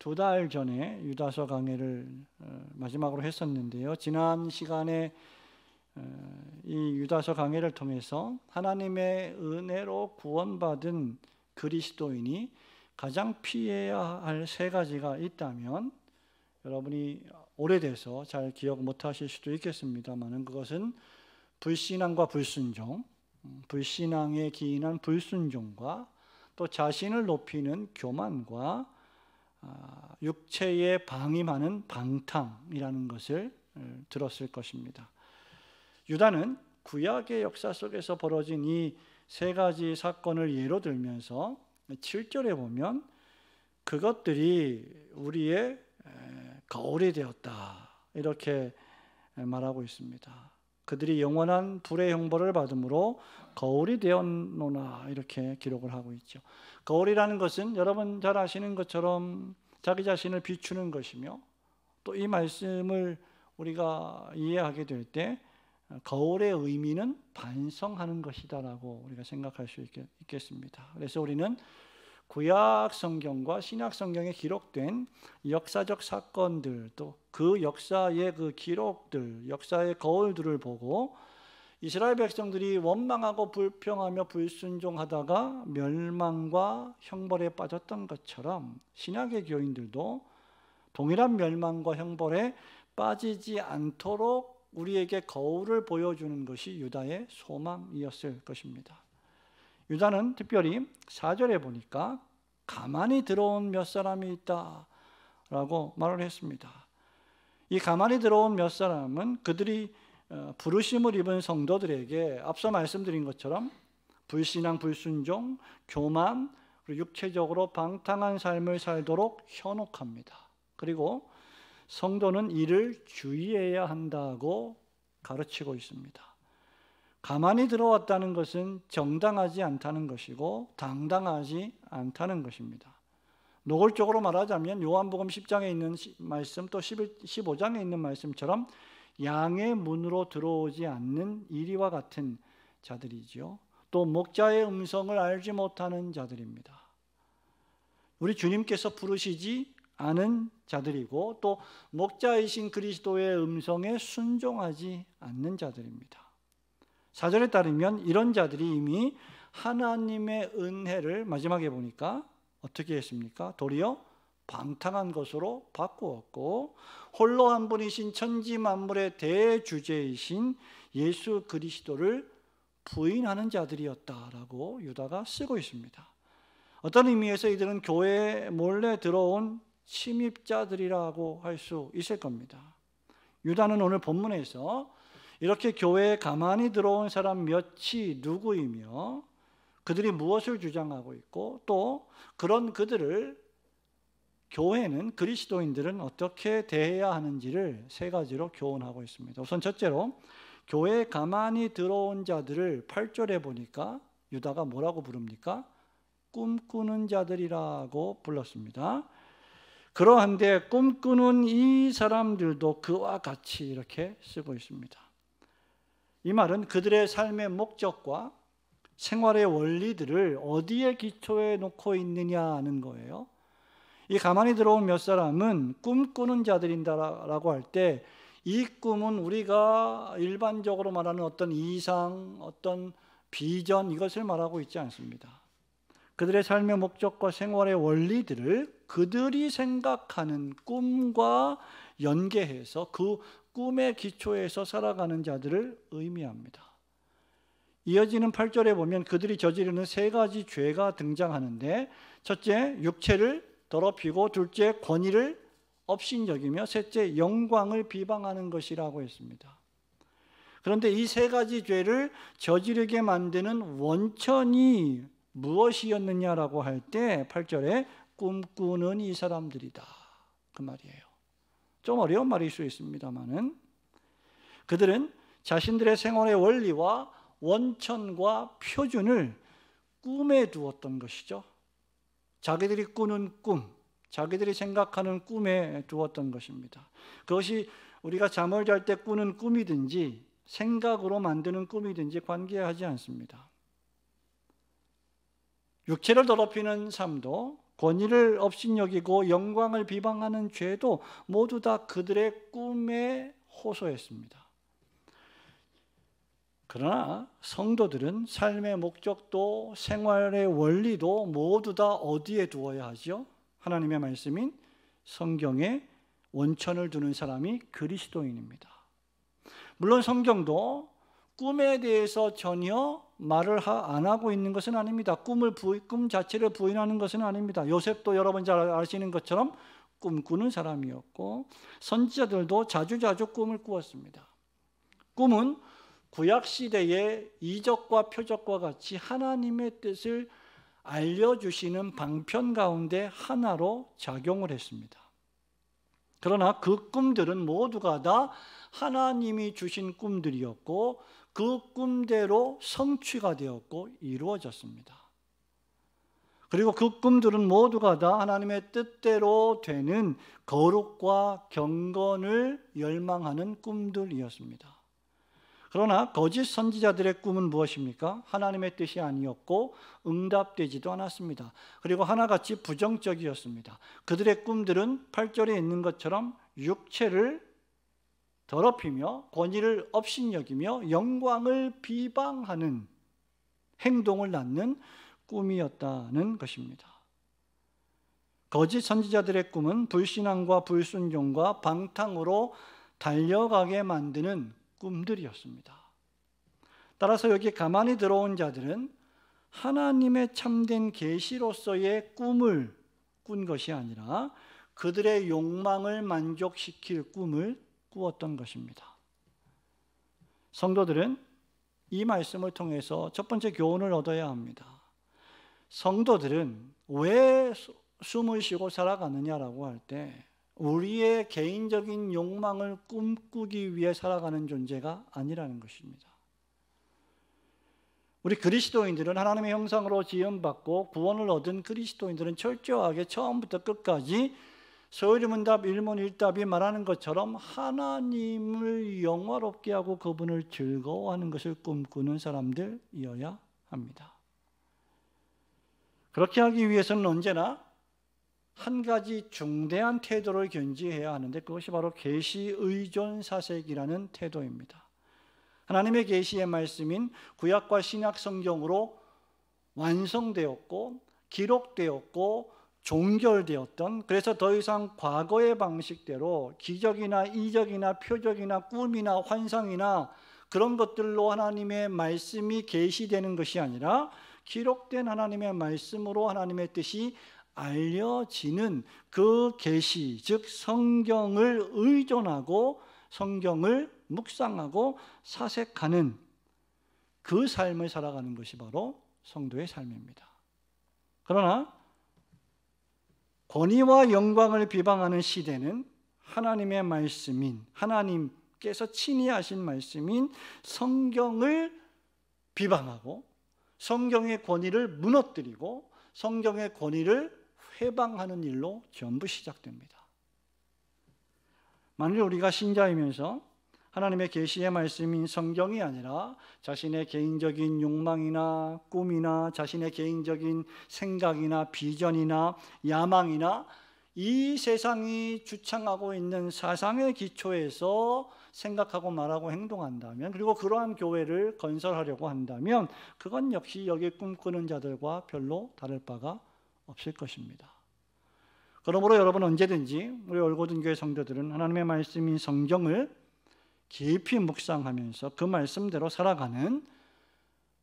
2달 전에 유다서 강해를 마지막으로 했었는데요. 지난 시간에 이 유다서 강해를 통해서 하나님의 은혜로 구원받은 그리스도인이 가장 피해야 할 3가지가 있다면 여러분이 오래돼서 잘 기억 못하실 수도 있겠습니다만 그것은 불신앙과 불순종, 불신앙에 기인한 불순종과 또 자신을 높이는 교만과 육체에 방임하는 방탕이라는 것을 들었을 것입니다. 유다는 구약의 역사 속에서 벌어진 이 3가지 사건을 예로 들면서 7절에 보면 그것들이 우리의 거울이 되었다 이렇게 말하고 있습니다. 그들이 영원한 불의 형벌을 받음으로 거울이 되었노나 이렇게 기록을 하고 있죠. 거울이라는 것은 여러분 잘 아시는 것처럼 자기 자신을 비추는 것이며 또 이 말씀을 우리가 이해하게 될 때 거울의 의미는 반성하는 것이다라고 우리가 생각할 수 있겠습니다. 그래서 우리는 구약 성경과 신약 성경에 기록된 역사적 사건들 또 그 역사의 그 기록들, 역사의 거울들을 보고 이스라엘 백성들이 원망하고 불평하며 불순종하다가 멸망과 형벌에 빠졌던 것처럼 신약의 교인들도 동일한 멸망과 형벌에 빠지지 않도록 우리에게 거울을 보여주는 것이 유다의 소망이었을 것입니다. 유다는 특별히 4절에 보니까 가만히 들어온 몇 사람이 있다라고 말을 했습니다. 이 가만히 들어온 몇 사람은 그들이 부르심을 입은 성도들에게 앞서 말씀드린 것처럼 불신앙, 불순종, 교만, 그리고 육체적으로 방탕한 삶을 살도록 현혹합니다. 그리고 성도는 이를 주의해야 한다고 가르치고 있습니다. 가만히 들어왔다는 것은 정당하지 않다는 것이고 당당하지 않다는 것입니다. 노골적으로 말하자면 요한복음 10장에 있는 말씀 또 15장에 있는 말씀처럼 양의 문으로 들어오지 않는 이리와 같은 자들이지요. 또 목자의 음성을 알지 못하는 자들입니다. 우리 주님께서 부르시지 않은 자들이고 또 목자이신 그리스도의 음성에 순종하지 않는 자들입니다. 4절에 따르면 이런 자들이 이미 하나님의 은혜를 마지막에 보니까 어떻게 했습니까? 도리어 방탕한 것으로 바꾸었고 홀로 한 분이신 천지 만물의 대주제이신 예수 그리스도를 부인하는 자들이었다라고 유다가 쓰고 있습니다. 어떤 의미에서 이들은 교회에 몰래 들어온 침입자들이라고 할 수 있을 겁니다. 유다는 오늘 본문에서 이렇게 교회에 가만히 들어온 사람 몇이 누구이며 그들이 무엇을 주장하고 있고 또 그런 그들을 교회는 그리스도인들은 어떻게 대해야 하는지를 3가지로 교훈하고 있습니다. 우선 첫째로 교회에 가만히 들어온 자들을 8절에 보니까 유다가 뭐라고 부릅니까? 꿈꾸는 자들이라고 불렀습니다. 그러한데 꿈꾸는 이 사람들도 그와 같이 이렇게 쓰고 있습니다. 이 말은 그들의 삶의 목적과 생활의 원리들을 어디에 기초해 놓고 있느냐는 거예요. 이 가만히 들어온 몇 사람은 꿈꾸는 자들인다라고 할 때 이 꿈은 우리가 일반적으로 말하는 어떤 이상, 어떤 비전 이것을 말하고 있지 않습니다. 그들의 삶의 목적과 생활의 원리들을 그들이 생각하는 꿈과 연계해서 그 꿈의 기초에서 살아가는 자들을 의미합니다. 이어지는 8절에 보면 그들이 저지르는 3가지 죄가 등장하는데 첫째, 육체를 더럽히고 둘째, 권위를 업신여기며 셋째, 영광을 비방하는 것이라고 했습니다. 그런데 이 3가지 죄를 저지르게 만드는 원천이 무엇이었느냐라고 할 때 8절에 꿈꾸는 이 사람들이다 그 말이에요. 좀 어려운 말일 수 있습니다만은 그들은 자신들의 생활의 원리와 원천과 표준을 꿈에 두었던 것이죠. 자기들이 꾸는 꿈, 자기들이 생각하는 꿈에 두었던 것입니다. 그것이 우리가 잠을 잘 때 꾸는 꿈이든지 생각으로 만드는 꿈이든지 관계하지 않습니다. 육체를 더럽히는 삶도 권위를 업신여기고 영광을 비방하는 죄도 모두 다 그들의 꿈에 호소했습니다. 그러나 성도들은 삶의 목적도 생활의 원리도 모두 다 어디에 두어야 하죠? 하나님의 말씀인 성경에 원천을 두는 사람이 그리스도인입니다. 물론 성경도 꿈에 대해서 전혀 말을 안 하고 있는 것은 아닙니다. 꿈 자체를 부인하는 것은 아닙니다. 요셉도 여러분 잘 아시는 것처럼 꿈꾸는 사람이었고 선지자들도 자주자주 꿈을 꾸었습니다. 꿈은 구약시대의 이적과 표적과 같이 하나님의 뜻을 알려주시는 방편 가운데 하나로 작용을 했습니다. 그러나 그 꿈들은 모두가 다 하나님이 주신 꿈들이었고 그 꿈대로 성취가 되었고 이루어졌습니다. 그리고 그 꿈들은 모두가 다 하나님의 뜻대로 되는 거룩과 경건을 열망하는 꿈들이었습니다. 그러나 거짓 선지자들의 꿈은 무엇입니까? 하나님의 뜻이 아니었고 응답되지도 않았습니다. 그리고 하나같이 부정적이었습니다. 그들의 꿈들은 8절에 있는 것처럼 육체를 더럽히며 권위를 업신여기며 영광을 비방하는 행동을 낳는 꿈이었다는 것입니다. 거짓 선지자들의 꿈은 불신앙과 불순종과 방탕으로 달려가게 만드는 꿈들이었습니다. 따라서 여기 가만히 들어온 자들은 하나님의 참된 계시로서의 꿈을 꾼 것이 아니라 그들의 욕망을 만족시킬 꿈을 꾸었던 것입니다. 성도들은 이 말씀을 통해서 첫 번째 교훈을 얻어야 합니다. 성도들은 왜 숨을 쉬고 살아가느냐라고 할 때 우리의 개인적인 욕망을 꿈꾸기 위해 살아가는 존재가 아니라는 것입니다. 우리 그리스도인들은 하나님의 형상으로 지음받고 구원을 얻은 그리스도인들은 철저하게 처음부터 끝까지 서울문답 일문일답이 말하는 것처럼 하나님을 영화롭게 하고 그분을 즐거워하는 것을 꿈꾸는 사람들이어야 합니다. 그렇게 하기 위해서는 언제나 한 가지 중대한 태도를 견지해야 하는데 그것이 바로 계시의존사색이라는 태도입니다. 하나님의 계시의 말씀인 구약과 신약 성경으로 완성되었고 기록되었고 종결되었던, 그래서 더 이상 과거의 방식대로 기적이나 이적이나 표적이나 꿈이나 환상이나 그런 것들로 하나님의 말씀이 계시되는 것이 아니라 기록된 하나님의 말씀으로 하나님의 뜻이 알려지는 그 계시, 즉 성경을 의존하고 성경을 묵상하고 사색하는 그 삶을 살아가는 것이 바로 성도의 삶입니다. 그러나 권위와 영광을 비방하는 시대는 하나님의 말씀인, 하나님께서 친히 하신 말씀인 성경을 비방하고 성경의 권위를 무너뜨리고 성경의 권위를 회방하는 일로 전부 시작됩니다. 만일 우리가 신자이면서 하나님의 계시의 말씀인 성경이 아니라 자신의 개인적인 욕망이나 꿈이나 자신의 개인적인 생각이나 비전이나 야망이나 이 세상이 주창하고 있는 사상의 기초에서 생각하고 말하고 행동한다면, 그리고 그러한 교회를 건설하려고 한다면 그건 역시 여기 꿈꾸는 자들과 별로 다를 바가 없을 것입니다. 그러므로 여러분 언제든지 우리 올고든교회 성도들은 하나님의 말씀인 성경을 깊이 묵상하면서 그 말씀대로 살아가는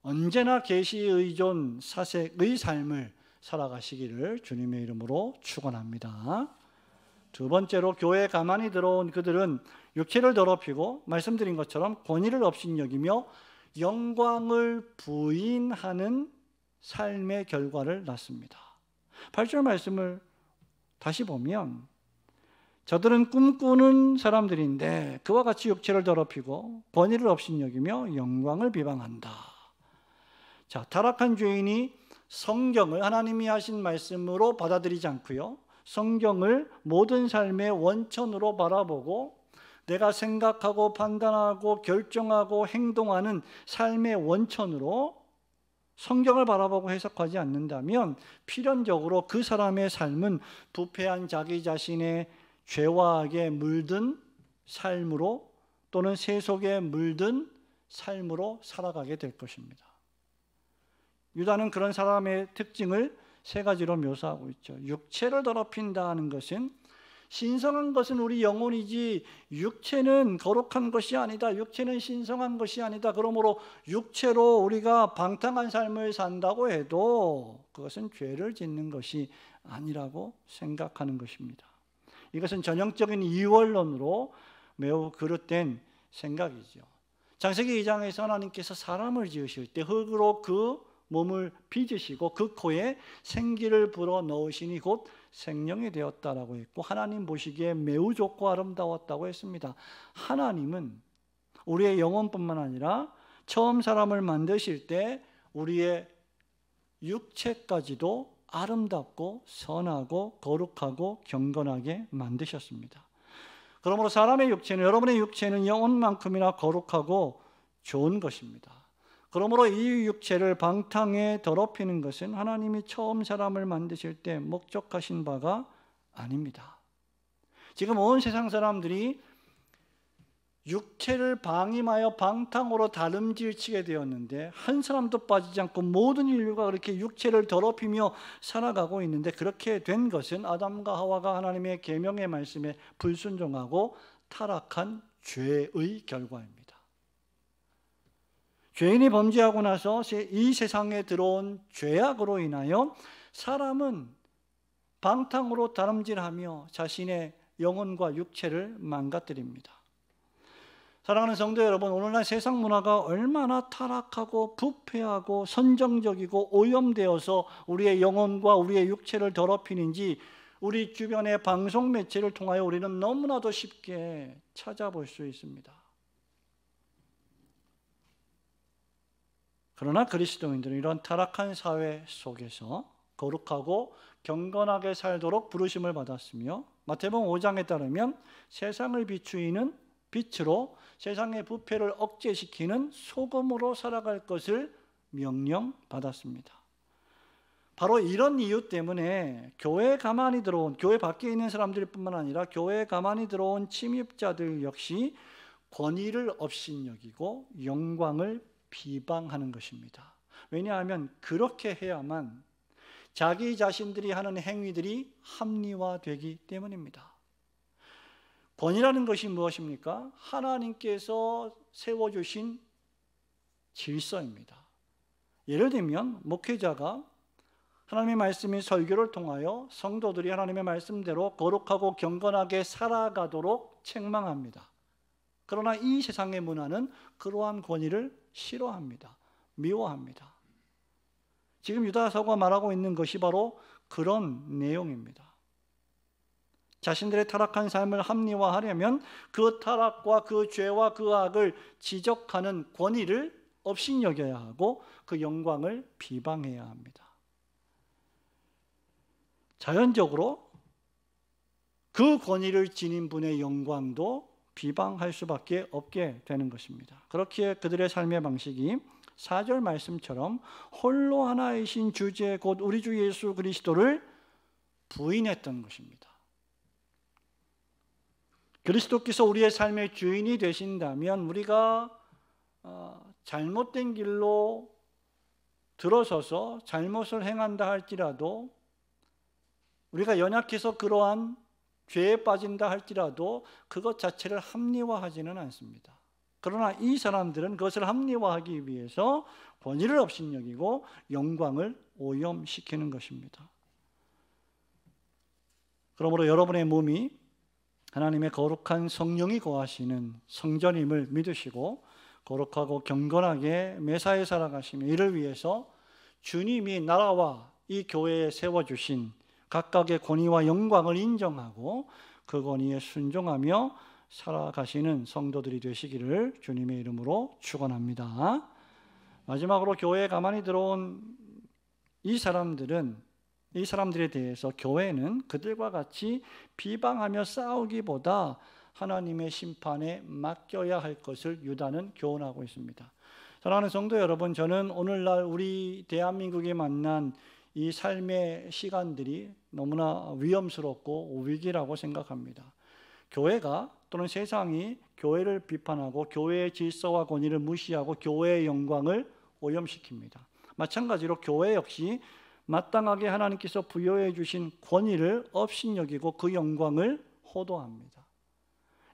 언제나 계시의존 사색의 삶을 살아가시기를 주님의 이름으로 축원합니다. 두 번째로 교회에 가만히 들어온 그들은 육체를 더럽히고 말씀드린 것처럼 권위를 업신여기며 영광을 부인하는 삶의 결과를 낳습니다. 8절 말씀을 다시 보면 저들은 꿈꾸는 사람들인데 그와 같이 육체를 더럽히고 권위를 업신여기며 영광을 비방한다. 자, 타락한 죄인이 성경을 하나님이 하신 말씀으로 받아들이지 않고요, 성경을 모든 삶의 원천으로 바라보고 내가 생각하고 판단하고 결정하고 행동하는 삶의 원천으로 성경을 바라보고 해석하지 않는다면 필연적으로 그 사람의 삶은 부패한 자기 자신의 죄와 악에 물든 삶으로 또는 세속에 물든 삶으로 살아가게 될 것입니다. 유다는 그런 사람의 특징을 세 가지로 묘사하고 있죠. 육체를 더럽힌다는 것은 신성한 것은 우리 영혼이지 육체는 거룩한 것이 아니다. 육체는 신성한 것이 아니다. 그러므로 육체로 우리가 방탕한 삶을 산다고 해도 그것은 죄를 짓는 것이 아니라고 생각하는 것입니다. 이것은 전형적인 이원론으로 매우 그릇된 생각이죠. 창세기 2장에서 하나님께서 사람을 지으실 때 흙으로 그 몸을 빚으시고 그 코에 생기를 불어 넣으시니 곧 생명이 되었다라고 했고, 하나님 보시기에 매우 좋고 아름다웠다고 했습니다. 하나님은 우리의 영혼뿐만 아니라 처음 사람을 만드실 때 우리의 육체까지도 아름답고 선하고 거룩하고 경건하게 만드셨습니다. 그러므로 사람의 육체는, 여러분의 육체는 영혼만큼이나 거룩하고 좋은 것입니다. 그러므로 이 육체를 방탕에 더럽히는 것은 하나님이 처음 사람을 만드실 때 목적하신 바가 아닙니다. 지금 온 세상 사람들이 육체를 방임하여 방탕으로 다름질치게 되었는데 한 사람도 빠지지 않고 모든 인류가 그렇게 육체를 더럽히며 살아가고 있는데, 그렇게 된 것은 아담과 하와가 하나님의 계명의 말씀에 불순종하고 타락한 죄의 결과입니다. 죄인이 범죄하고 나서 이 세상에 들어온 죄악으로 인하여 사람은 방탕으로 다름질하며 자신의 영혼과 육체를 망가뜨립니다. 사랑하는 성도 여러분, 오늘날 세상 문화가 얼마나 타락하고 부패하고 선정적이고 오염되어서 우리의 영혼과 우리의 육체를 더럽히는지 우리 주변의 방송 매체를 통하여 우리는 너무나도 쉽게 찾아볼 수 있습니다. 그러나 그리스도인들은 이런 타락한 사회 속에서 거룩하고 경건하게 살도록 부르심을 받았으며, 마태복음 5장에 따르면 세상을 비추이는 빛으로 세상의 부패를 억제시키는 소금으로 살아갈 것을 명령받았습니다. 바로 이런 이유 때문에 교회에 가만히 들어온, 교회 밖에 있는 사람들뿐만 아니라 교회에 가만히 들어온 침입자들 역시 권위를 업신여기고 영광을 비방하는 것입니다. 왜냐하면 그렇게 해야만 자기 자신들이 하는 행위들이 합리화되기 때문입니다. 권위라는 것이 무엇입니까? 하나님께서 세워주신 질서입니다. 예를 들면 목회자가 하나님의 말씀인 설교를 통하여 성도들이 하나님의 말씀대로 거룩하고 경건하게 살아가도록 책망합니다. 그러나 이 세상의 문화는 그러한 권위를 싫어합니다. 미워합니다. 지금 유다서가 말하고 있는 것이 바로 그런 내용입니다. 자신들의 타락한 삶을 합리화하려면 그 타락과 그 죄와 그 악을 지적하는 권위를 업신여겨야 하고 그 영광을 비방해야 합니다. 자연적으로 그 권위를 지닌 분의 영광도 비방할 수밖에 없게 되는 것입니다. 그렇기에 그들의 삶의 방식이 4절 말씀처럼 홀로 하나이신 주제 곧 우리 주 예수 그리스도를 부인했던 것입니다. 그리스도께서 우리의 삶의 주인이 되신다면 우리가 잘못된 길로 들어서서 잘못을 행한다 할지라도, 우리가 연약해서 그러한 죄에 빠진다 할지라도 그것 자체를 합리화하지는 않습니다. 그러나 이 사람들은 그것을 합리화하기 위해서 권위를 업신여기고 영광을 오염시키는 것입니다. 그러므로 여러분의 몸이 하나님의 거룩한 성령이 거하시는 성전임을 믿으시고 거룩하고 경건하게 매사에 살아가시며, 이를 위해서 주님이 나라와 이 교회에 세워주신 각각의 권위와 영광을 인정하고 그 권위에 순종하며 살아가시는 성도들이 되시기를 주님의 이름으로 축원합니다. 마지막으로 교회에 가만히 들어온 이 사람들에 대해서 교회는 그들과 같이 비방하며 싸우기보다 하나님의 심판에 맡겨야 할 것을 유다는 교훈하고 있습니다. 사랑하는 성도 여러분, 저는 오늘날 우리 대한민국이 만난 이 삶의 시간들이 너무나 위험스럽고 위기라고 생각합니다. 교회가 또는 세상이 교회를 비판하고 교회의 질서와 권위를 무시하고 교회의 영광을 오염시킵니다. 마찬가지로 교회 역시 마땅하게 하나님께서 부여해 주신 권위를 업신여기고 그 영광을 호도합니다.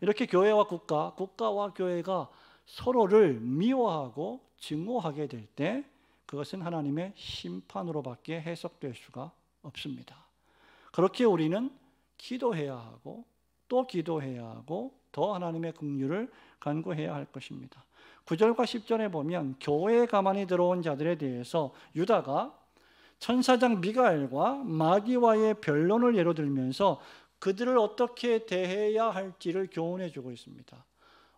이렇게 교회와 국가와 교회가 서로를 미워하고 증오하게 될 때 그것은 하나님의 심판으로밖에 해석될 수가 없습니다. 그렇게 우리는 기도해야 하고 또 기도해야 하고 더 하나님의 긍휼을 간구해야 할 것입니다. 9절과 10절에 보면 교회에 가만히 들어온 자들에 대해서 유다가 천사장 미가엘과 마귀와의 변론을 예로 들면서 그들을 어떻게 대해야 할지를 교훈해 주고 있습니다.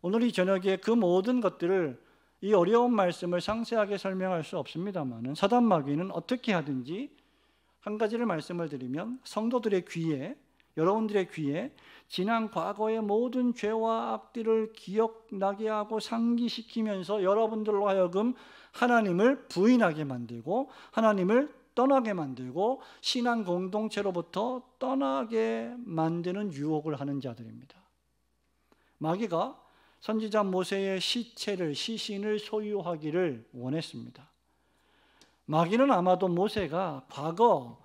오늘 이 저녁에 그 모든 것들을 이 어려운 말씀을 상세하게 설명할 수 없습니다만 사단 마귀는 어떻게 하든지 한 가지를 말씀을 드리면 성도들의 귀에, 여러분들의 귀에 지난 과거의 모든 죄와 악들을 기억나게 하고 상기시키면서 여러분들로 하여금 하나님을 부인하게 만들고 하나님을 떠나게 만들고 신앙 공동체로부터 떠나게 만드는 유혹을 하는 자들입니다. 마귀가 선지자 모세의 시신을 소유하기를 원했습니다. 마귀는 아마도 모세가 과거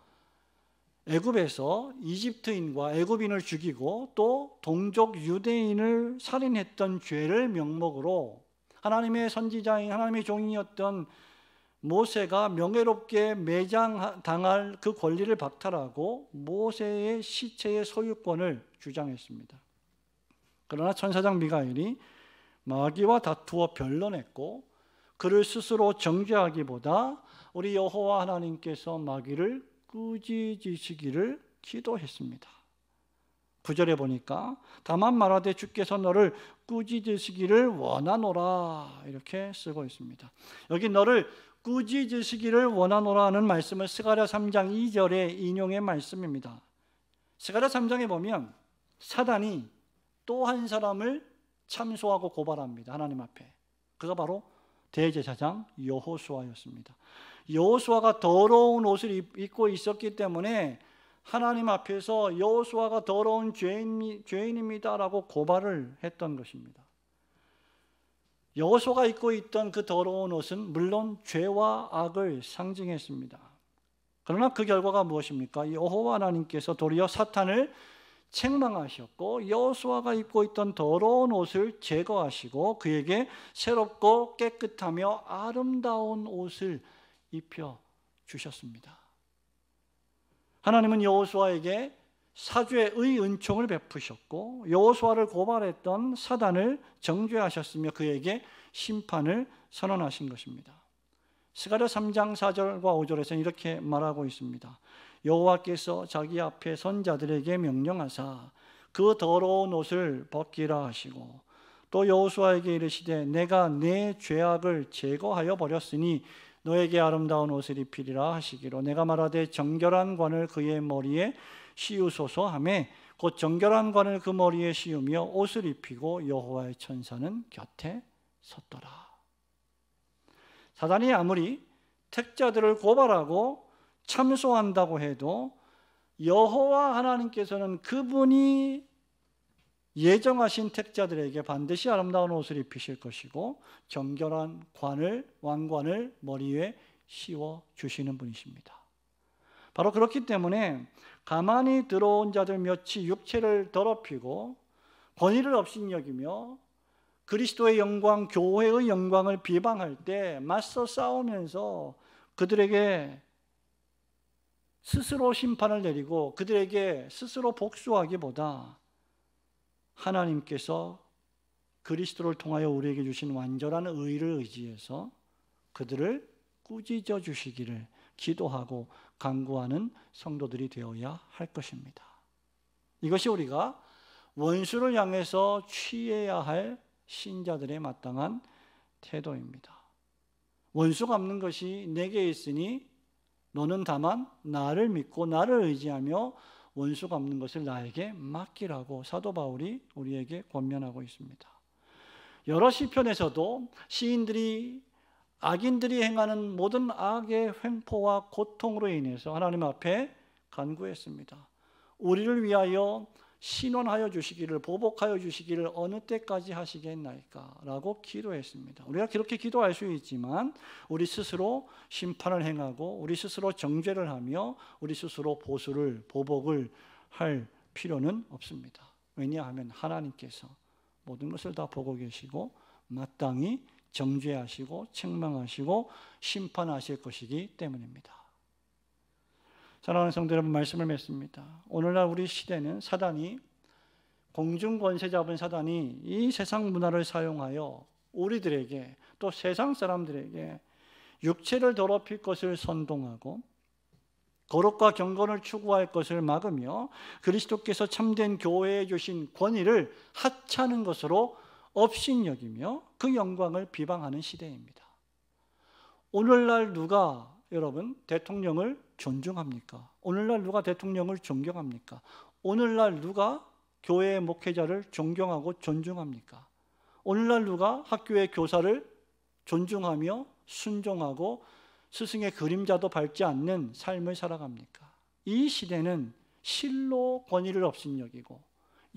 애굽에서 이집트인과 애굽인을 죽이고 또 동족 유대인을 살인했던 죄를 명목으로 하나님의 선지자인 하나님의 종이었던 모세가 명예롭게 매장당할 그 권리를 박탈하고 모세의 시체의 소유권을 주장했습니다. 그러나 천사장 미가엘이 마귀와 다투어 변론했고 그를 스스로 정죄하기보다 우리 여호와 하나님께서 마귀를 꾸짖으시기를 기도했습니다. 9절에 보니까 다만 말하되 주께서 너를 꾸짖으시기를 원하노라 이렇게 쓰고 있습니다. 여기 너를 꾸짖으시기를 원하노라는 말씀을 스가랴 3장 2절에 인용의 말씀입니다. 스가랴 3장에 보면 사단이 또 한 사람을 참소하고 고발합니다. 하나님 앞에. 그가 바로 대제사장 여호수아였습니다. 여호수아가 더러운 옷을 입고 있었기 때문에 하나님 앞에서 여호수아가 더러운 죄인입니다라고 고발을 했던 것입니다. 여호수아가 입고 있던 그 더러운 옷은 물론 죄와 악을 상징했습니다. 그러나 그 결과가 무엇입니까? 여호와 하나님께서 도리어 사탄을 책망하셨고 여호수아가 입고 있던 더러운 옷을 제거하시고 그에게 새롭고 깨끗하며 아름다운 옷을 입혀 주셨습니다. 하나님은 여호수아에게 사죄의 은총을 베푸셨고 여호수아를 고발했던 사단을 정죄하셨으며 그에게 심판을 선언하신 것입니다. 스가랴 3장 4절과 5절에서는 이렇게 말하고 있습니다. 여호와께서 자기 앞에 선 자들에게 명령하사 그 더러운 옷을 벗기라 하시고 또 여호수아에게 이르시되 내가 내 죄악을 제거하여 버렸으니 너에게 아름다운 옷을 입히리라 하시기로 내가 말하되 정결한 관을 그의 머리에 씌우소서 하매 곧 정결한 관을 그 머리에 씌우며 옷을 입히고 여호와의 천사는 곁에 섰더라. 사단이 아무리 택자들을 고발하고 참소한다고 해도 여호와 하나님께서는 그분이 예정하신 택자들에게 반드시 아름다운 옷을 입히실 것이고 정결한 왕관을 머리 위에 씌워 주시는 분이십니다. 바로 그렇기 때문에 가만히 들어온 자들 몇이 육체를 더럽히고 권위를 업신여기며 그리스도의 영광, 교회의 영광을 비방할 때 맞서 싸우면서 그들에게 스스로 심판을 내리고 그들에게 스스로 복수하기보다 하나님께서 그리스도를 통하여 우리에게 주신 완전한 의를 의지해서 그들을 꾸짖어 주시기를 기도하고 간구하는 성도들이 되어야 할 것입니다. 이것이 우리가 원수를 향해서 취해야 할 신자들의 마땅한 태도입니다. 원수 갚는 것이 내게 있으니 너는 다만 나를 믿고 나를 의지하며 원수 갚는 것을 나에게 맡기라고 사도 바울이 우리에게 권면하고 있습니다. 여러 시편에서도 시인들이 악인들이 행하는 모든 악의 횡포와 고통으로 인해서 하나님 앞에 간구했습니다. 우리를 위하여 신원하여 주시기를, 보복하여 주시기를 어느 때까지 하시겠나이까? 라고 기도했습니다. 우리가 그렇게 기도할 수 있지만 우리 스스로 심판을 행하고 우리 스스로 정죄를 하며 우리 스스로 보복을 할 필요는 없습니다. 왜냐하면 하나님께서 모든 것을 다 보고 계시고 마땅히 정죄하시고 책망하시고 심판하실 것이기 때문입니다. 사랑하는 성도 여러분, 말씀을 맺습니다. 오늘날 우리 시대는 사단이, 공중 권세 잡은 사단이 이 세상 문화를 사용하여 우리들에게, 또 세상 사람들에게 육체를 더럽힐 것을 선동하고 거룩과 경건을 추구할 것을 막으며 그리스도께서 참된 교회에 주신 권위를 하찮은 것으로 업신여기며 그 영광을 비방하는 시대입니다. 오늘날 누가 여러분 대통령을 존중합니까? 오늘날 누가 대통령을 존경합니까? 오늘날 누가 교회의 목회자를 존경하고 존중합니까? 오늘날 누가 학교의 교사를 존중하며 순종하고 스승의 그림자도 밟지 않는 삶을 살아갑니까? 이 시대는 실로 권위를 업신여기고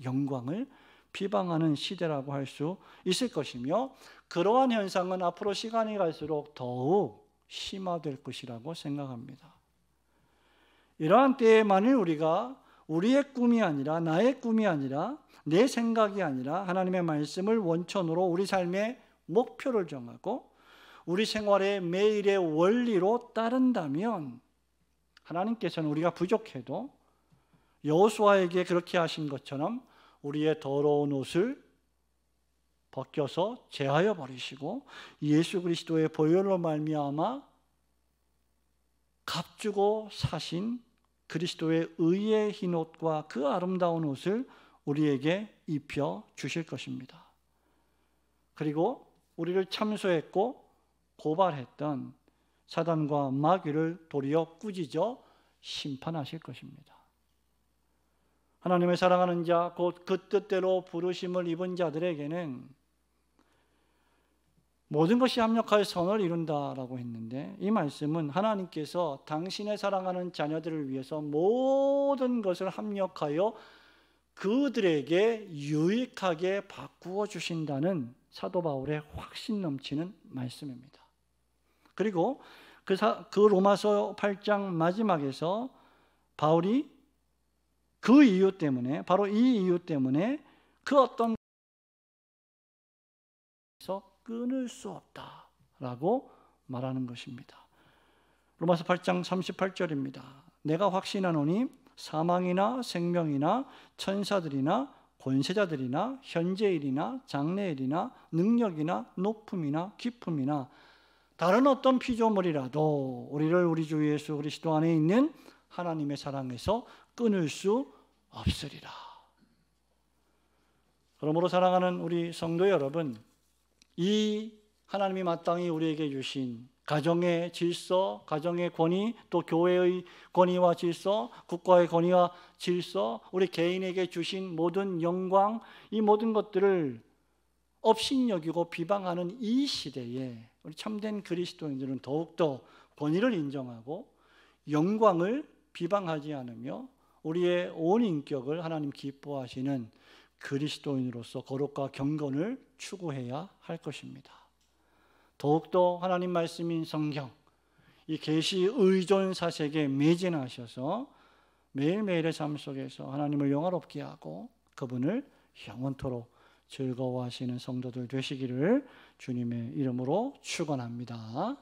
영광을 비방하는 시대라고 할 수 있을 것이며, 그러한 현상은 앞으로 시간이 갈수록 더욱 심화될 것이라고 생각합니다. 이러한 때에 만일 우리가 우리의 꿈이 아니라, 나의 꿈이 아니라, 내 생각이 아니라 하나님의 말씀을 원천으로 우리 삶의 목표를 정하고 우리 생활의 매일의 원리로 따른다면 하나님께서는 우리가 부족해도 여호수아에게 그렇게 하신 것처럼 우리의 더러운 옷을 벗겨서 제하여 버리시고 예수 그리스도의 보혈로 말미암아 값주고 사신 그리스도의 의의 흰옷과 그 아름다운 옷을 우리에게 입혀 주실 것입니다. 그리고 우리를 참소했고 고발했던 사단과 마귀를 도리어 꾸짖어 심판하실 것입니다. 하나님의 사랑하는 자, 곧 그 뜻대로 부르심을 입은 자들에게는 모든 것이 합력하여 선을 이룬다라고 했는데, 이 말씀은 하나님께서 당신의 사랑하는 자녀들을 위해서 모든 것을 합력하여 그들에게 유익하게 바꾸어 주신다는 사도 바울의 확신 넘치는 말씀입니다. 그리고 그 로마서 8장 마지막에서 바울이 그 이유 때문에, 바로 이 이유 때문에 그 어떤 끊을 수 없다라고 말하는 것입니다. 로마서 8장 38절입니다. 내가 확신하노니 사망이나 생명이나 천사들이나 권세자들이나 현재일이나 장래일이나 능력이나 높음이나 깊음이나 다른 어떤 피조물이라도 우리를 우리 주 예수 그리스도 안에 있는 하나님의 사랑에서 끊을 수 없으리라. 그러므로 사랑하는 우리 성도 여러분, 이 하나님이 마땅히 우리에게 주신 가정의 질서, 가정의 권위, 또 교회의 권위와 질서, 국가의 권위와 질서, 우리 개인에게 주신 모든 영광, 이 모든 것들을 업신여기고 비방하는 이 시대에 우리 참된 그리스도인들은 더욱더 권위를 인정하고 영광을 비방하지 않으며 우리의 온 인격을 하나님 기뻐하시는 그리스도인으로서 거룩과 경건을 추구해야 할 것입니다. 더욱더 하나님 말씀인 성경, 이 계시 의존 사색에 매진하셔서 매일매일의 삶 속에서 하나님을 영화롭게 하고 그분을 영원토록 즐거워하시는 성도들 되시기를 주님의 이름으로 축원합니다.